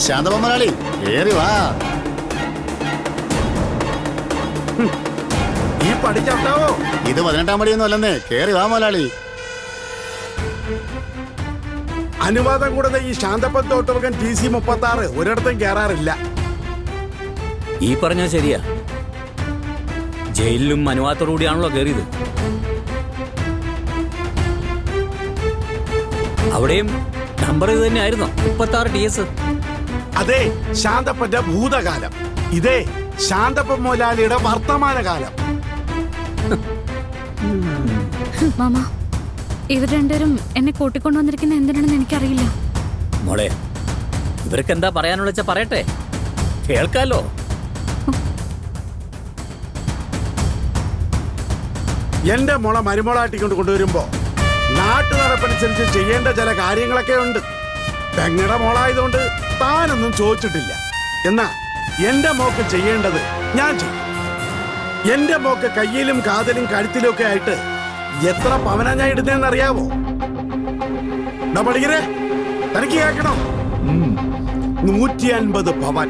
ശാന്തമ്മ മുതലാളി കേറി വാ. ഈ പഠിച്ചാവോ? ഇത് 18-ാം പടിയൊന്നും അല്ലെന്നേ. കേറി വാ മുതലാളി. അനുവാദം കൂടാതെ ഈ ശാന്തപ്പൻ തോട്ടവർക്കൻ TC-36 ഒരിടത്തും കയറാറില്ല. ഈ പറഞ്ഞാൽ ശരിയാ. ജയിലിലും അനുവാദത്തോടുകൂടിയാണല്ലോ കയറിയത്. അവിടെയും നമ്പർ ഇത് തന്നെ ആയിരുന്നോ? 36 TS. അതെ, ശാന്തപ്പന്റെ ഭൂതകാലം. ഇതേ ശാന്തപ്പൻ മുതലാളിയുടെ വർത്തമാനകാലം. മാമ, ഇവർ രണ്ടുപേരും എന്നെ കൂട്ടിക്കൊണ്ടുവന്നിരിക്കുന്ന എന്തിനാണെന്ന് എനിക്കറിയില്ല. മോളെ, ഇവർക്ക് എന്താ പറയാനുള്ള വെച്ചാ പറയട്ടെ, കേൾക്കാലോ. എന്റെ മോളെ മരുമോളാട്ടിക്കൊണ്ട് കൊണ്ടുവരുമ്പോ നാട്ടു നടപ്പനുസരിച്ച് ചെയ്യേണ്ട ചില കാര്യങ്ങളൊക്കെ ഉണ്ട്. പെങ്ങടെ മോളായതുകൊണ്ട് താനൊന്നും ചോദിച്ചിട്ടില്ല. എന്നാ എന്റെ മോക്ക് ചെയ്യേണ്ടത് ഞാൻ ചെയ്യും. എന്റെ മോക്ക് കയ്യിലും കാതിലും കഴുത്തിലും ഒക്കെ ആയിട്ട് എത്ര പവനാ ഞാൻ ഇടുന്നതെന്ന് അറിയാവോ? തനിക്ക് കേൾക്കണം. 150 പവൻ.